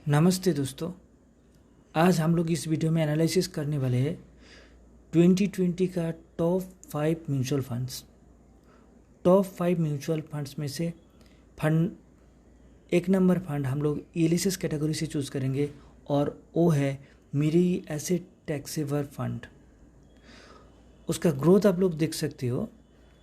नमस्ते दोस्तों। आज हम लोग इस वीडियो में एनालिसिस करने वाले हैं 2020 का top 5 mutual funds. Top 5 mutual funds में से फंड एक नंबर फंड हम लोग एलिसिस कैटेगरी से चूज़ करेंगे और वो है मिरी एसेट टैक्स सेवर फंड। उसका ग्रोथ आप लोग देख सकते हो।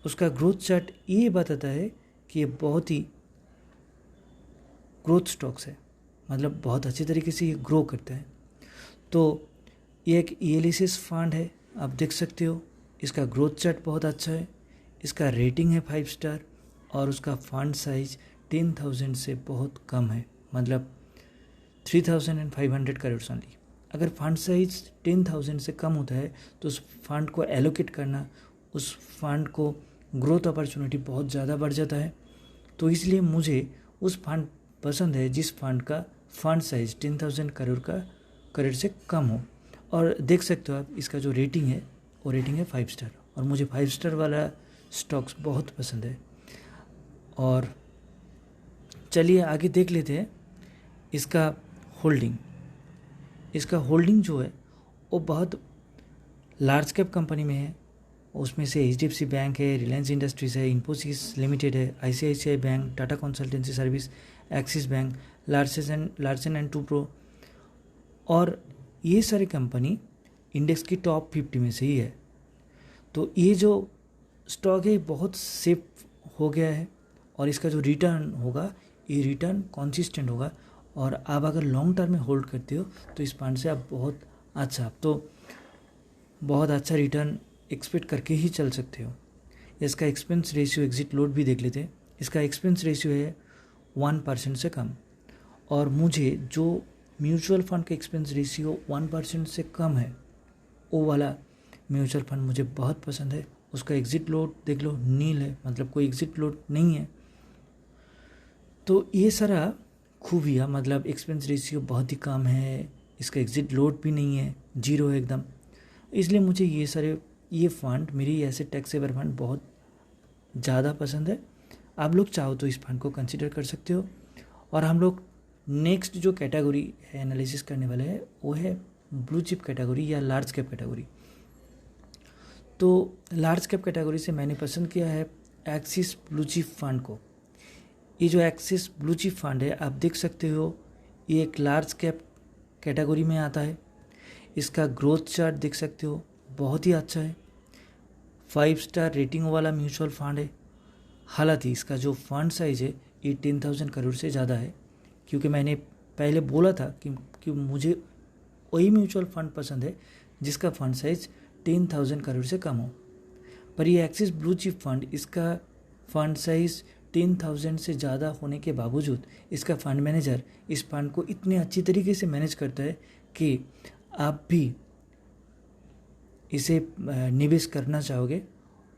उसका ग्रोथ चार्ट ये बताता है कि ये बहुत ही ग्रोथ स्टॉक्स है, मतलब बहुत अच्छे तरीके से ये ग्रो करते हैं। तो ये एक एलिसिस फंड है, आप देख सकते हो। इसका ग्रोथ चार्ट बहुत अच्छा है, इसका रेटिंग है 5 स्टार और उसका फंड साइज 10,000 से बहुत कम है, मतलब 3,500 करोड़ ओनली। अगर फंड साइज 10,000 से कम होता है तो उस फंड को एलोकेट करना, उस फंड को ग्रोथ अपॉर्चुनिटी बहुत ज़्यादा बढ़ जाता है। तो इसलिए मुझे उस फंड पसंद है जिस फंड का फंड साइज 10,000 करोड़ से कम हो। और देख सकते हो आप, इसका जो रेटिंग है वो रेटिंग है 5 स्टार और मुझे 5 स्टार वाला स्टॉक्स बहुत पसंद है। और चलिए आगे देख लेते हैं इसका होल्डिंग। इसका होल्डिंग जो है वो बहुत लार्ज कैप कंपनी में है। उसमें से HDFC बैंक है, रिलायंस इंडस्ट्रीज है, इन्फोसिस लिमिटेड है, ICICI bank, Tata consultancy service, axis bank, Larsen and Toubro, और ये सारी कंपनी इंडेक्स की टॉप 50 में से ही है। तो ये जो स्टॉक है बहुत सेफ हो गया है और इसका जो रिटर्न होगा ये रिटर्न कंसिस्टेंट होगा। और आप अगर लॉन्ग टर्म में होल्ड करते हो तो इस फंड से आप बहुत अच्छा रिटर्न एक्सपेक्ट करके ही चल सकते हो। इसका एक्सपेंस रेशियो, एग्जिट लोड भी देख लेते हैं। इसका एक्सपेंस रेशियो है 1% से कम, और मुझे जो म्यूचुअल फंड का एक्सपेंस रेशियो 1% से कम है वो वाला म्यूचुअल फंड मुझे बहुत पसंद है। उसका एग्जिट लोड देख लो, नील है, मतलब कोई एग्जिट लोड नहीं है। तो ये सारा खूबियाँ, मतलब एक्सपेंस रेशियो बहुत ही कम है, इसका एग्जिट लोड भी नहीं है, जीरो है एकदम। इसलिए मुझे ये फंड, मेरी एसेट टैक्स सेवर फंड बहुत ज़्यादा पसंद है। आप लोग चाहो तो इस फंड को कंसिडर कर सकते हो। और हम लोग नेक्स्ट जो कैटेगरी है एनालिसिस करने वाले हैं वो है ब्लू चिप कैटेगरी या लार्ज कैप कैटेगरी। तो लार्ज कैप कैटेगरी से मैंने पसंद किया है एक्सिस ब्लू चिप फंड को। ये जो एक्सिस ब्लू चिप फंड है आप देख सकते हो, ये एक लार्ज कैप कैटेगरी में आता है। इसका ग्रोथ चार्ट देख सकते हो, बहुत ही अच्छा है। 5 स्टार रेटिंग वाला म्यूचुअल फंड है। हालांकि इसका जो फंड साइज है ये 10,000 करोड़ से ज़्यादा है, क्योंकि मैंने पहले बोला था कि मुझे वही म्यूचुअल फंड पसंद है जिसका फंड साइज 10,000 करोड़ से कम हो। पर ये एक्सिस ब्लू चिप फंड, इसका फंड साइज 10,000 से ज़्यादा होने के बावजूद इसका फंड मैनेजर इस फंड को इतने अच्छी तरीके से मैनेज करता है कि आप भी इसे निवेश करना चाहोगे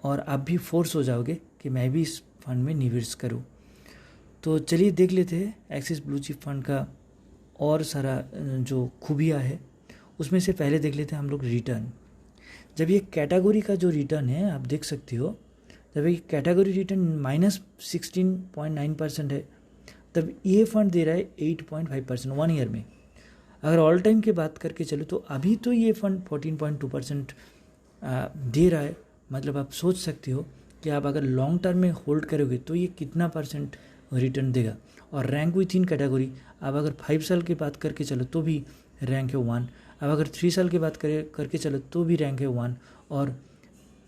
और आप भी फोर्स हो जाओगे कि मैं भी इस फंड में निवेश करूं। तो चलिए देख लेते हैं एक्सिस ब्लू चिप फंड का और सारा जो खूबियाँ है। उसमें से पहले देख लेते हैं हम लोग रिटर्न। जब ये कैटेगरी का जो रिटर्न है आप देख सकते हो, जब ये कैटेगरी रिटर्न -16.9% है, तब ये फंड दे रहा है 8.5% 1 ईयर में। अगर ऑल टाइम की बात करके चलो तो अभी तो ये फंड 14.2% दे रहा है। मतलब आप सोच सकते हो कि आप अगर लॉन्ग टर्म में होल्ड करोगे तो ये कितना परसेंट रिटर्न देगा। और रैंक विथ इन कैटेगरी, आप अगर 5 साल की बात करके चलो तो भी रैंक है 1, अब अगर 3 साल की बात करके चलो तो भी रैंक है 1, और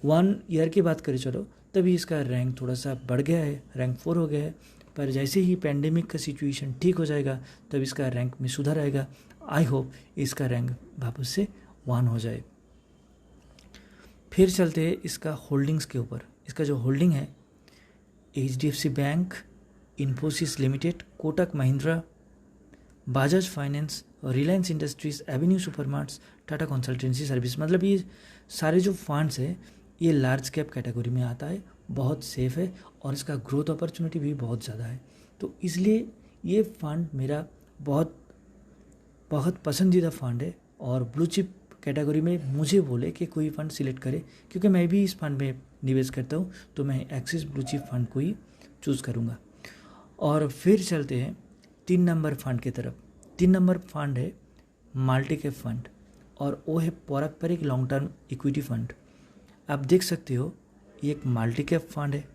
1 ईयर की बात करें चलो तभी इसका रैंक थोड़ा सा बढ़ गया है, रैंक 4 हो गया है। पर जैसे ही पेंडेमिक का सिचुएशन ठीक हो जाएगा तब इसका रैंक में सुधार आएगा। आई होप इसका रैंक वापस से 1 हो जाए। फिर चलते हैं इसका होल्डिंग्स के ऊपर। इसका जो होल्डिंग है HDFC bank, Infosys limited, Kotak Mahindra, Bajaj finance, Reliance industries, Avenue Supermarts, Tata consultancy service, मतलब ये सारे जो फंड्स है ये लार्ज कैप कैटेगरी में आता है, बहुत सेफ है और इसका ग्रोथ अपॉर्चुनिटी भी बहुत ज़्यादा है। तो इसलिए ये फंड मेरा बहुत पसंदीदा फंड है। और ब्लू चिप कैटेगरी में मुझे बोले कि कोई फंड सिलेक्ट करे, क्योंकि मैं भी इस फंड में निवेश करता हूँ, तो मैं एक्सिस ब्लू चिप फंड को ही चूज़ करूँगा। और फिर चलते हैं 3 नंबर फंड की तरफ। 3 नंबर फंड है मल्टी कैप फंड और वो है पारंपरिक लॉन्ग टर्म इक्विटी फंड। आप देख सकते हो ये एक मल्टी कैप फंड है।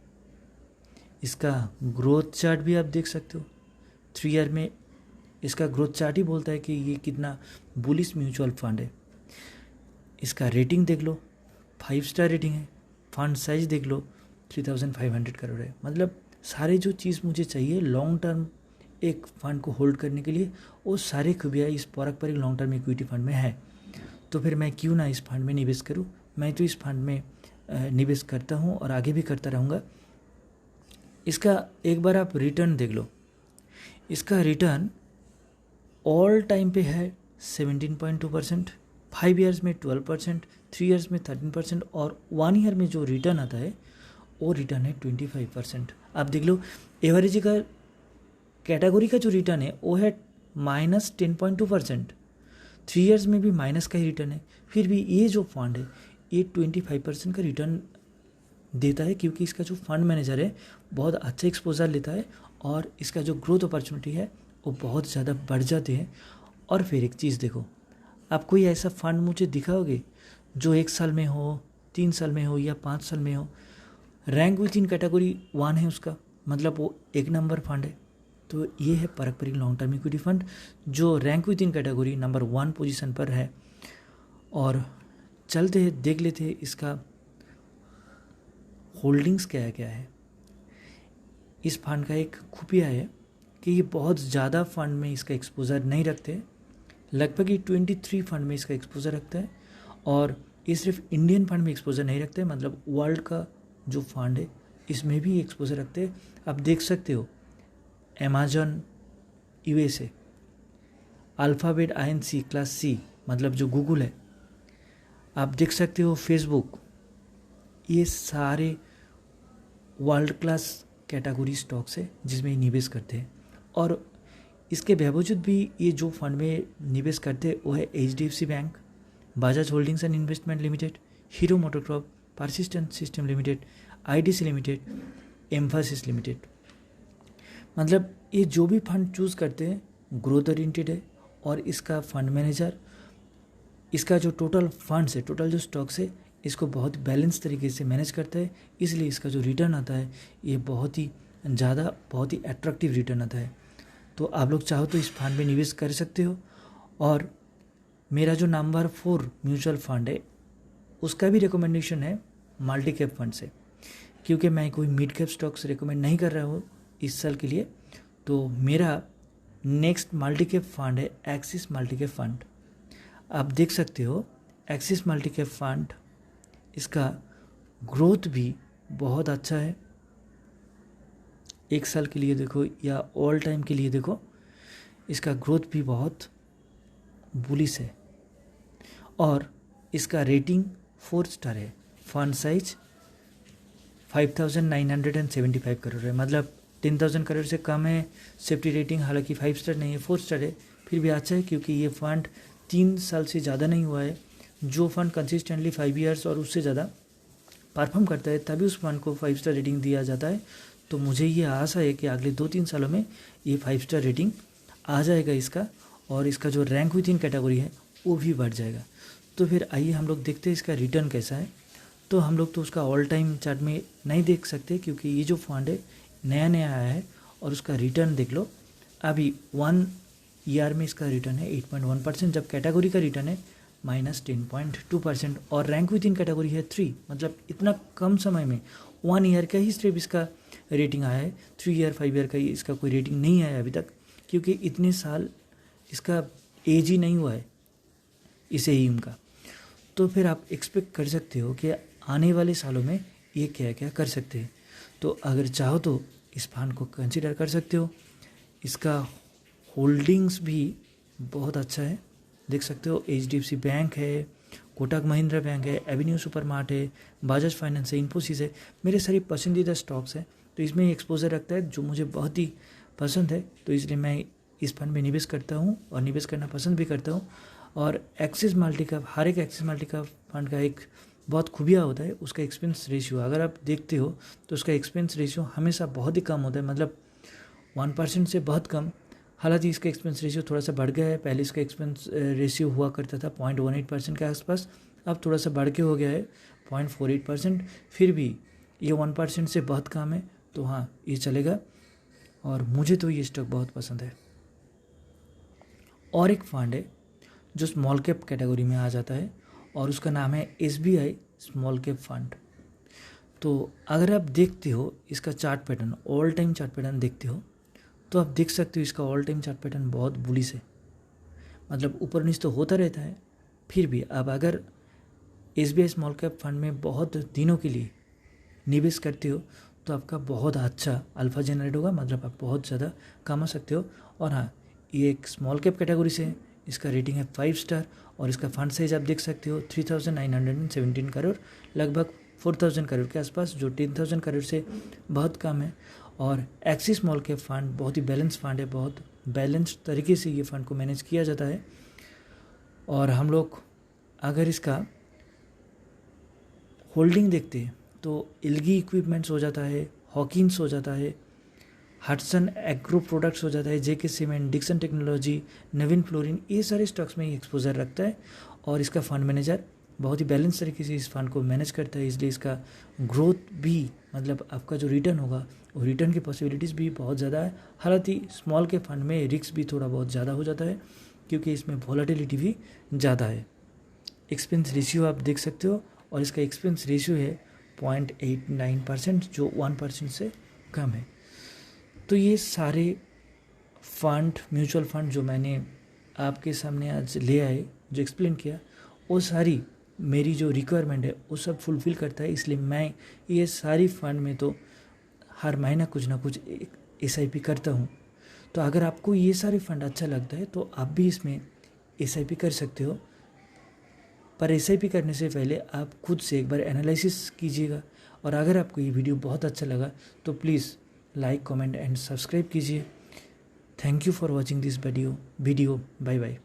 इसका ग्रोथ चार्ट भी आप देख सकते हो। 3 ईयर में इसका ग्रोथ चार्ट ही बोलता है कि ये कितना बुलिश म्यूचुअल फंड है। इसका रेटिंग देख लो, 5 स्टार रेटिंग है। फंड साइज देख लो, 3500 करोड़ है। मतलब सारे जो चीज़ मुझे चाहिए लॉन्ग टर्म एक फंड को होल्ड करने के लिए, वो सारे खूबियाँ इस पारंपरिक लॉन्ग टर्म इक्विटी फंड में है। तो फिर मैं क्यों ना इस फंड में निवेश करूं। मैं तो इस फंड में निवेश करता हूं और आगे भी करता रहूँगा। इसका एक बार आप रिटर्न देख लो। इसका रिटर्न ऑल टाइम पे है 17.2%, 5 ईयर्स में 12%, 3 ईयर्स में 13% और 1 ईयर में जो रिटर्न आता है वो रिटर्न है 25%। आप देख लो एवरेज का कैटेगरी का जो रिटर्न है वो है -10.2%। 3 ईयर्स में भी माइनस का ही रिटर्न है। फिर भी ये जो फंड है ये 25% का रिटर्न देता है, क्योंकि इसका जो फंड मैनेजर है बहुत अच्छा एक्सपोजर लेता है और इसका जो ग्रोथ अपॉर्चुनिटी है वो बहुत ज़्यादा बढ़ जाते हैं। और फिर एक चीज़ देखो, आप कोई ऐसा फंड मुझे दिखाओगे जो 1 साल में हो, 3 साल में हो या 5 साल में हो। रैंक विथ इन कैटेगरी 1 है उसका, मतलब वो 1 नंबर फंड है। तो ये है पारंपरिक लॉन्ग टर्म इक्विटी फंड जो rank with in category number 1 position पर है। और चलते हैं देख लेते हैं इसका होल्डिंग्स क्या क्या है। इस फंड का एक खुफिया है कि ये बहुत ज़्यादा फंड में इसका एक्सपोजर नहीं रखते। लगभग ये 23 फंड में इसका एक्सपोजर रखता है और ये सिर्फ इंडियन फंड में एक्सपोजर नहीं रखते, मतलब वर्ल्ड का जो फंड है इसमें भी एक्सपोजर रखते हैं। आप देख सकते हो Amazon USA, alphabet INC class C मतलब जो गूगल है, आप देख सकते हो फेसबुक। ये सारे वर्ल्ड क्लास कैटेगरी स्टॉक्स है जिसमें निवेश करते हैं। और इसके बावजूद भी ये जो फंड में निवेश करते हैं वो है HDFC bank, Bajaj holdings and investment limited, hero MotoCorp, persistent system limited, IDC limited, Mphasis limited. मतलब ये जो भी फंड चूज़ करते हैं ग्रोथ ओरिएंटेड है और इसका फंड मैनेजर इसका जो टोटल फंड्स है, टोटल जो स्टॉक्स है, इसको बहुत बैलेंस तरीके से मैनेज करता है। इसलिए इसका जो रिटर्न आता है ये बहुत ही ज़्यादा, बहुत ही अट्रैक्टिव रिटर्न आता है। तो आप लोग चाहो तो इस फंड में निवेश कर सकते हो। और मेरा जो नंबर 4 म्यूचुअल फंड है उसका भी रिकमेंडेशन है मल्टी कैप फंड से, क्योंकि मैं कोई मिड कैप स्टॉक्स रिकमेंड नहीं कर रहा हूँ इस साल के लिए। तो मेरा नेक्स्ट मल्टी कैप फंड है एक्सिस मल्टी कैप फंड। आप देख सकते हो एक्सिस मल्टी कैप फंड, इसका ग्रोथ भी बहुत अच्छा है। 1 साल के लिए देखो या ऑल टाइम के लिए देखो, इसका ग्रोथ भी बहुत बुलिश है। और इसका रेटिंग 4 स्टार है। फंड साइज 5975 करोड़ है, मतलब 10,000 करोड़ से कम है। सेफ्टी रेटिंग हालांकि 5 स्टार नहीं है, 4 स्टार है, फिर भी अच्छा है क्योंकि ये फंड 3 साल से ज़्यादा नहीं हुआ है। जो फंड कंसिस्टेंटली 5 ईयर्स और उससे ज़्यादा परफॉर्म करता है तभी उस फंड को 5 स्टार रेटिंग दिया जाता है। तो मुझे ये आशा है कि अगले 2-3 सालों में ये 5 स्टार रेटिंग आ जाएगा इसका, और इसका जो रैंक विद इन कैटेगरी है वो भी बढ़ जाएगा। तो फिर आइए हम लोग देखते हैं इसका रिटर्न कैसा है। तो हम लोग तो उसका ऑल टाइम चार्ट में नहीं देख सकते क्योंकि ये जो फंड है नया नया आया है। और उसका रिटर्न देख लो, अभी 1 ईयर में इसका रिटर्न है 8.1%, जब कैटेगरी का रिटर्न है -10.2% और रैंक विद इन कैटेगरी है 3। मतलब इतना कम समय में 1 ईयर का ही सिर्फ इसका रेटिंग आया है। 3 ईयर 5 ईयर का इसका कोई रेटिंग नहीं आया अभी तक, क्योंकि इतने साल इसका एज ही नहीं हुआ है इसे एम का। तो फिर आप एक्सपेक्ट कर सकते हो कि आने वाले सालों में ये क्या क्या कर सकते हैं। तो अगर चाहो तो इस फंड को कंसिडर कर सकते हो। इसका होल्डिंग्स भी बहुत अच्छा है, देख सकते हो। HDFC बैंक है, कोटक महिंद्रा बैंक है, एवेन्यू सुपरमार्ट है, बजाज फाइनेंस है, इन्फोसिस है। मेरे सारे पसंदीदा स्टॉक्स हैं, तो इसमें एक्सपोजर रखता है जो मुझे बहुत ही पसंद है। तो इसलिए मैं इस फंड में निवेश करता हूँ और निवेश करना पसंद भी करता हूँ। और एक्सिस मल्टी कैप, हर एक एक्सिस मल्टी कैप फंड का एक बहुत खूबिया होता है उसका एक्सपेंस रेशियो। अगर आप देखते हो तो उसका एक्सपेंस रेशियो हमेशा बहुत ही कम होता है, मतलब 1% से बहुत कम। हालांकि इसका एक्सपेंस रेशियो थोड़ा सा बढ़ गया है। पहले इसका एक्सपेंस रेशियो हुआ करता था 0.18% के आसपास, अब थोड़ा सा बढ़ के हो गया है 0.48%। फिर भी ये 1% से बहुत कम है, तो हाँ ये चलेगा और मुझे तो ये स्टॉक बहुत पसंद है। और एक फंड है जो स्मॉल कैप कैटेगरी में आ जाता है और उसका नाम है SBI स्मॉल कैप फंड। तो अगर आप देखते हो इसका chart pattern, all time chart pattern देखते हो, तो आप देख सकते हो इसका ऑल टाइम चार्ट पैटर्न बहुत बुलिश है, मतलब ऊपर नीचे तो होता रहता है। फिर भी अब अगर SBI स्मॉल कैप फंड में बहुत दिनों के लिए निवेश करते हो तो आपका बहुत अच्छा अल्फा जनरेट होगा, मतलब आप बहुत ज़्यादा कमा सकते हो। और हाँ, ये एक स्मॉल कैप कैटेगरी से है, इसका रेटिंग है 5 स्टार और इसका फंड साइज आप देख सकते हो 3917 करोड़, लगभग 4000 करोड़ के आसपास, जो 10000 करोड़ से बहुत कम है। और एक्सिस स्मॉल कैप फंड बहुत ही बैलेंस फंड है, बहुत बैलेंस तरीके से ये फंड को मैनेज किया जाता है। और हम लोग अगर इसका होल्डिंग देखते हैं तो एल्गी इक्विपमेंट्स हो जाता है, हॉकिंस हो जाता है, हटसन एग्रो प्रोडक्ट्स हो जाता है, जेके सीमेंट, डिक्सन टेक्नोलॉजी, नवीन फ्लोरिन, ये सारे स्टॉक्स में एक्सपोजर रखता है। और इसका फंड मैनेजर बहुत ही बैलेंस तरीके से इस फंड को मैनेज करता है, इसलिए इसका ग्रोथ भी, मतलब आपका जो रिटर्न होगा वो रिटर्न की पॉसिबिलिटीज़ भी बहुत ज़्यादा है। हालांकि स्मॉल के फंड में रिस्क भी थोड़ा बहुत ज़्यादा हो जाता है क्योंकि इसमें वॉलेटिलिटी भी ज़्यादा है। एक्सपेंस रेशियो आप देख सकते हो और इसका एक्सपेंस रेशियो है 0.89%, जो 1% से कम है। तो ये सारे फंड, म्यूचुअल फंड जो मैंने आपके सामने आज ले आए, जो एक्सप्लेन किया, वो सारी मेरी जो रिक्वायरमेंट है वो सब फुलफ़िल करता है। इसलिए मैं ये सारी फंड में तो हर महीना कुछ ना कुछ SIP करता हूँ। तो अगर आपको ये सारे फंड अच्छा लगता है तो आप भी इसमें SIP कर सकते हो, पर SIP करने से पहले आप खुद से एक बार एनालिसिस कीजिएगा। और अगर आपको ये वीडियो बहुत अच्छा लगा तो please like, comment and subscribe कीजिए। Thank you for watching this video. Bye bye.